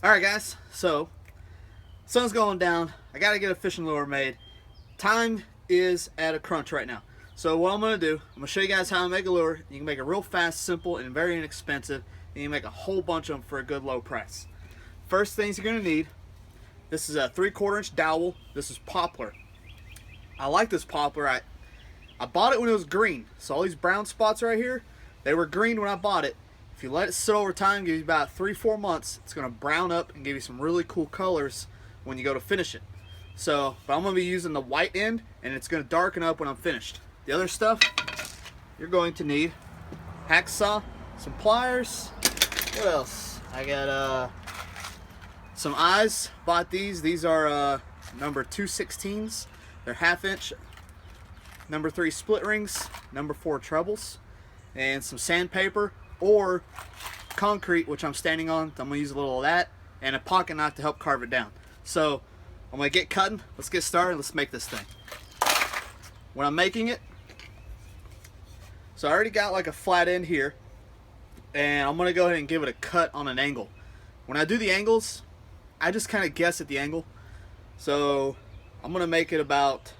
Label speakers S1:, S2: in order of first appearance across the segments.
S1: Alright guys, so sun's going down. I gotta get a fishing lure made. Time is at a crunch right now. So what I'm gonna do, I'm gonna show you guys how to make a lure. You can make it real fast, simple, and very inexpensive. And you can make a whole bunch of them for a good low price. First things you're gonna need, this is a 3/4 inch dowel. This is poplar. I like this poplar. I bought it when it was green. So all these brown spots right here, they were green when I bought it. If you let it sit over time, give you about 3-4 months, it's going to brown up and give you some really cool colors when you go to finish it. So, but I'm going to be using the white end, and it's going to darken up when I'm finished. The other stuff, you're going to need hacksaw, some pliers. What else? I got some eyes. Bought these. These are number 2/16s. They're 1/2 inch. Number 3 split rings. Number 4 trebles, and some sandpaper or concrete, which I'm standing on. I'm gonna use a little of that and a pocket knife to help carve it down. So I'm gonna get cutting. Let's get started. Let's make this thing. When I'm making it, so I already got like a flat end here, and I'm gonna go ahead and give it a cut on an angle. When I do the angles, I just kind of guess at the angle. So I'm gonna make it about,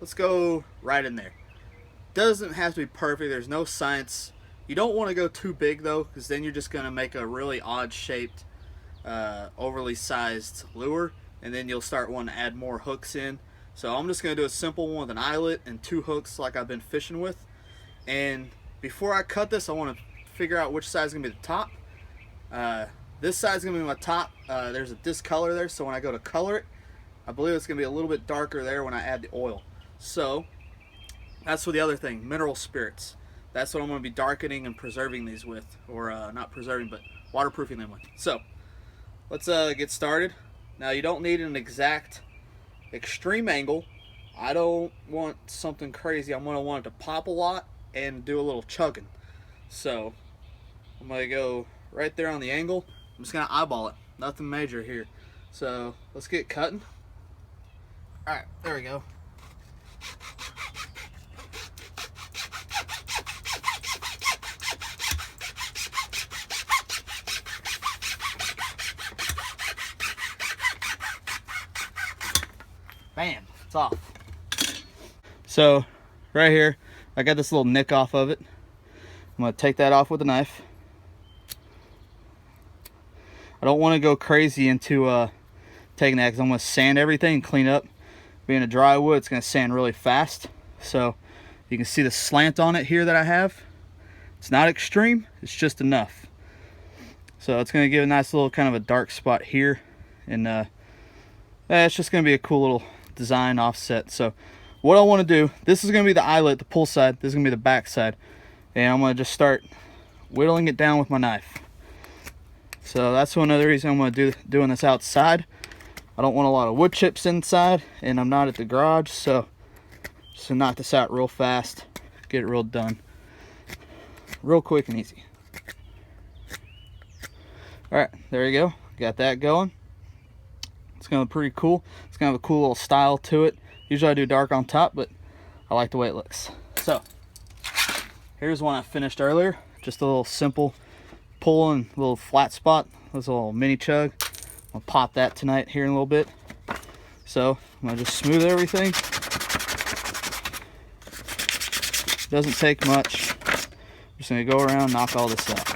S1: let's go right in there. Doesn't have to be perfect. There's no science. You don't want to go too big though, because then you're just going to make a really odd shaped, overly sized lure, and then you'll start wanting to add more hooks in. So I'm just going to do a simple one with an eyelet and 2 hooks like I've been fishing with. And before I cut this, I want to figure out which side is going to be the top. This side is going to be my top. There's a discolor there, so when I go to color it, I believe it's going to be a little bit darker there when I add the oil. So that's for the other thing, mineral spirits. That's what I'm going to be darkening and preserving these with, or not preserving, but waterproofing them with. So let's get started. Now you don't need an exact extreme angle. I don't want something crazy. I'm going to want it to pop a lot and do a little chugging. So I'm going to go right there on the angle. I'm just going to eyeball it. Nothing major here. So let's get cutting. Alright, there we go. Bam, it's off. So right here, I got this little nick off of it. I'm gonna take that off with a knife. I don't want to go crazy into taking that, because I'm gonna sand everything and clean up. Being a dry wood, it's gonna sand really fast. So you can see the slant on it here that I have. It's not extreme, it's just enough. So it's gonna give a nice little kind of a dark spot here, and it's just gonna be a cool little design offset. So what I want to do, this is going to be the eyelet, the pull side. This is going to be the back side, and I'm going to just start whittling it down with my knife. So that's another reason I'm going to doing this outside. I don't want a lot of wood chips inside, and I'm not at the garage, so just to knock this out real fast, get it real done, real quick and easy. All right, there you go, got that going. It's gonna be pretty cool. It's gonna have a cool little style to it. Usually I do dark on top, but I like the way it looks. So here's one I finished earlier. Just a little simple pull and little flat spot. This little mini chug. I'll pop that tonight here in a little bit. So I'm gonna just smooth everything. Doesn't take much. I'm just gonna go around, knock all this out.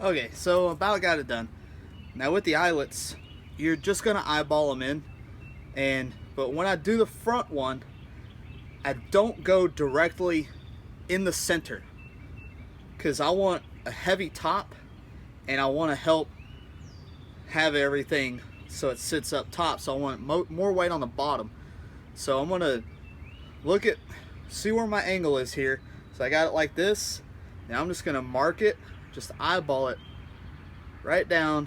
S1: Okay, so about got it done. Now with the eyelets, you're just gonna eyeball them in, but when I do the front one, I don't go directly in the center, because I want a heavy top, and I want to help have everything so it sits up top. So I want more weight on the bottom. So I'm gonna see where my angle is here. So I got it like this. Now I'm just gonna mark it, just eyeball it right down,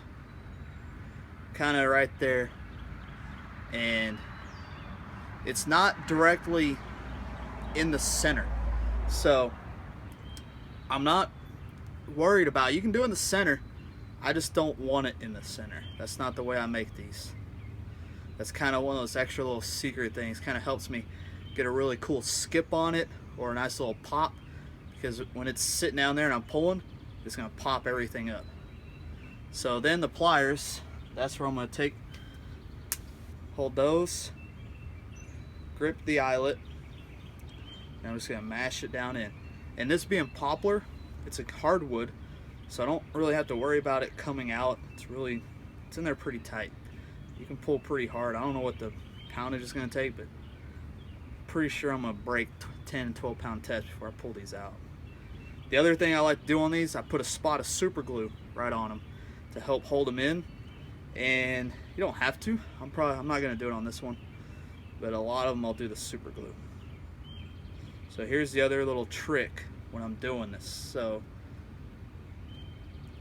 S1: kind of right there. and it's not directly in the center. So I'm not worried about it. You can do it in the center. I just don't want it in the center. That's not the way I make these. That's kind of one of those extra little secret things. Kind of helps me get a really cool skip on it or a nice little pop, because when it's sitting down there and I'm pulling, it's going to pop everything up. So then the pliers, that's where I'm going to hold those, grip the eyelet, and I'm just going to mash it down in. And this being poplar, it's a hardwood, so I don't really have to worry about it coming out. It's in there pretty tight. You can pull pretty hard. I don't know what the poundage is going to take, but pretty sure I'm going to break 10 and 12 pound tests before I pull these out. The other thing I like to do on these, I put a spot of super glue right on them to help hold them in. And you don't have to. I'm not going to do it on this one, but a lot of them I'll do the super glue. So here's the other little trick when I'm doing this. So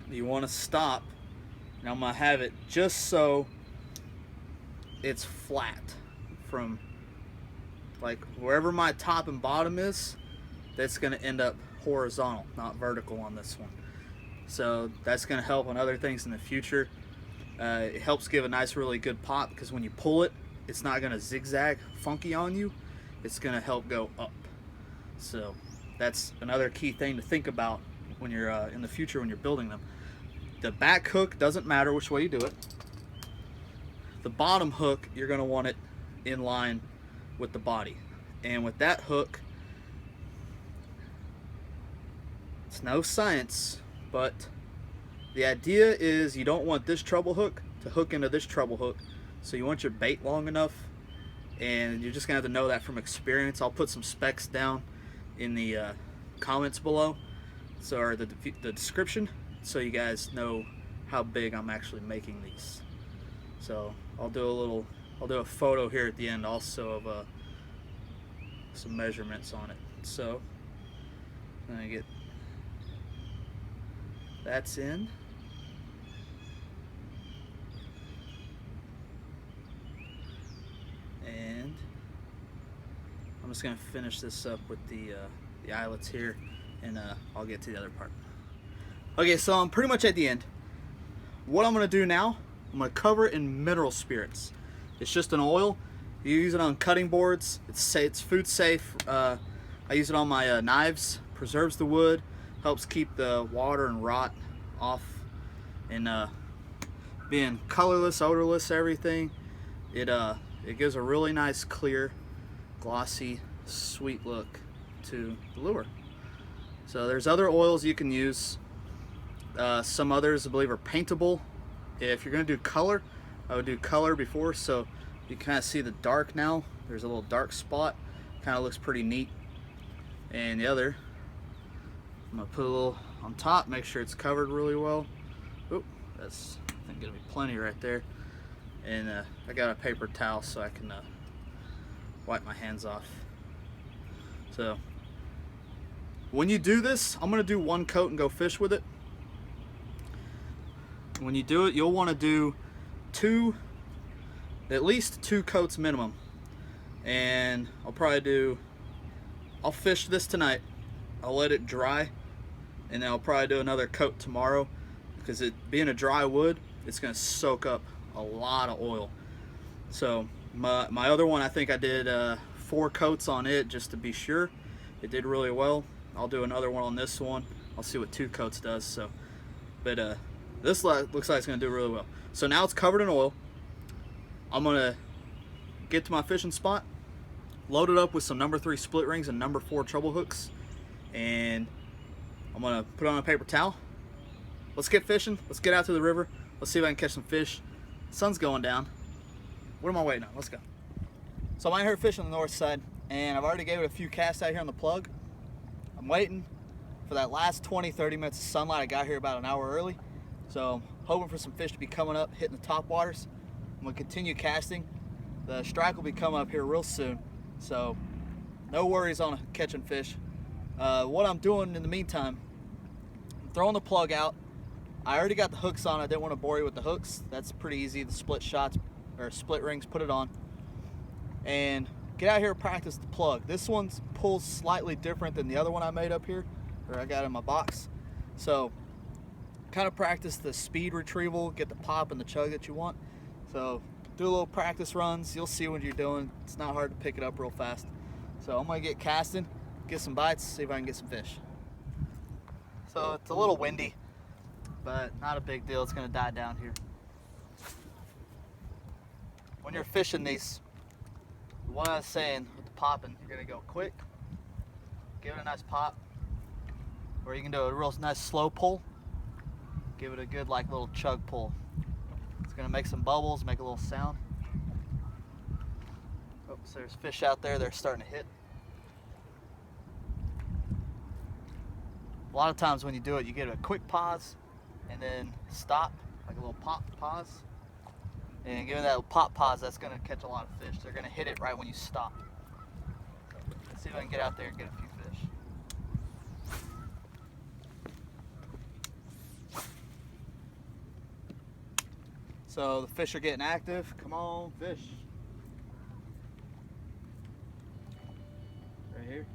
S1: you want to stop, and I'm going to have it just so it's flat from like wherever my top and bottom is. That's going to end up horizontal, not vertical on this one. So that's going to help on other things in the future. It helps give a nice, really good pop, because when you pull it, it's not going to zigzag funky on you. It's going to help go up. So that's another key thing to think about when you're in the future when you're building them. The back hook doesn't matter which way you do it. The bottom hook, you're going to want it in line with the body. And with that hook, it's no science, but the idea is you don't want this treble hook to hook into this treble hook. So you want your bait long enough, and you're just going to have to know that from experience. I'll put some specs down in the comments below, or the description, so you guys know how big I'm actually making these. So I'll do a photo here at the end also of some measurements on it. So I'm gonna get that's in. And I'm just gonna finish this up with the eyelets here, and I'll get to the other part. Okay, so I'm pretty much at the end. What I'm gonna do now, I'm gonna cover it in mineral spirits. It's just an oil. You use it on cutting boards. It's food safe. I use it on my knives. Preserves the wood, helps keep the water and rot off, and being colorless, odorless, everything. It gives a really nice, clear, glossy, sweet look to the lure. So there's other oils you can use. Some others I believe are paintable. If you're going to do color, I would do color before, so you kind of see the dark now. There's a little dark spot, kind of looks pretty neat. And the other, I'm going to put a little on top, make sure it's covered really well. Oop, that's I think going to be plenty right there. And I got a paper towel so I can wipe my hands off. So when you do this, I'm going to do one coat and go fish with it. When you do it, you'll want to do at least two coats minimum. And I'll fish this tonight. I'll let it dry, and then I'll probably do another coat tomorrow, because it being a dry wood, it's going to soak up a lot of oil. So my other one, I think I did 4 coats on it just to be sure. It did really well. I'll do another one on this one. I'll see what 2 coats does. So, but this looks like it's going to do really well. So now it's covered in oil. I'm going to get to my fishing spot, load it up with some number 3 split rings and number 4 treble hooks, and I'm going to put on a paper towel. Let's get fishing. Let's get out to the river. Let's see if I can catch some fish. The sun's going down. What am I waiting on? Let's go. So I'm out here fishing on the north side, and I've already gave it a few casts out here on the plug. I'm waiting for that last 20-30 minutes of sunlight. I got here about an hour early, so I'm hoping for some fish to be coming up, hitting the top waters. I'm going to continue casting. The strike will be coming up here real soon, so no worries on catching fish. What I'm doing in the meantime, I'm throwing the plug out. I already got the hooks on. I didn't want to bore you with the hooks. That's pretty easy. The split shots or split rings, put it on, and get out here and practice the plug. This one's pulls slightly different than the other one I made up here, or I got in my box. So kind of practice the speed retrieval, get the pop and the chug that you want. So do a little practice runs. You'll see what you're doing. It's not hard to pick it up real fast. So I'm gonna get casting, get some bites, see if I can get some fish. So it's a little windy, but not a big deal. It's gonna die down here. When you're fishing these, the one I was saying with the popping, you're gonna go quick, give it a nice pop, or you can do a real nice slow pull, give it a good like little chug pull. It's gonna make some bubbles, make a little sound. Oops, there's fish out there, they're starting to hit. A lot of times when you do it, you get a quick pause and then stop, like a little pop pause. And giving that little pop pause, that's gonna catch a lot of fish. They're gonna hit it right when you stop. Let's see if I can get out there and get a few fish. So the fish are getting active. Come on, fish. Right here.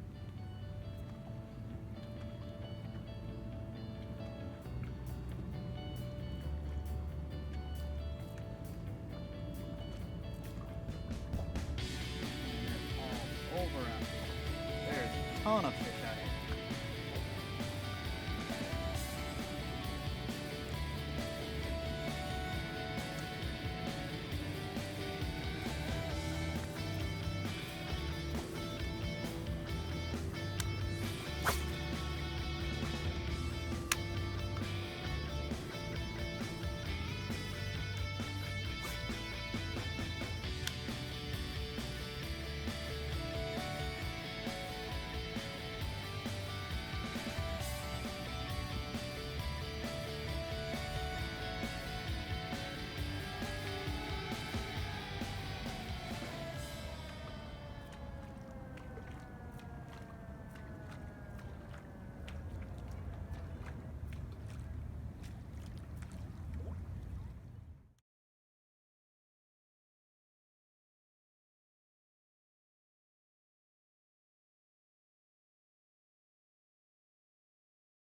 S1: Over out there. There's a ton of fish.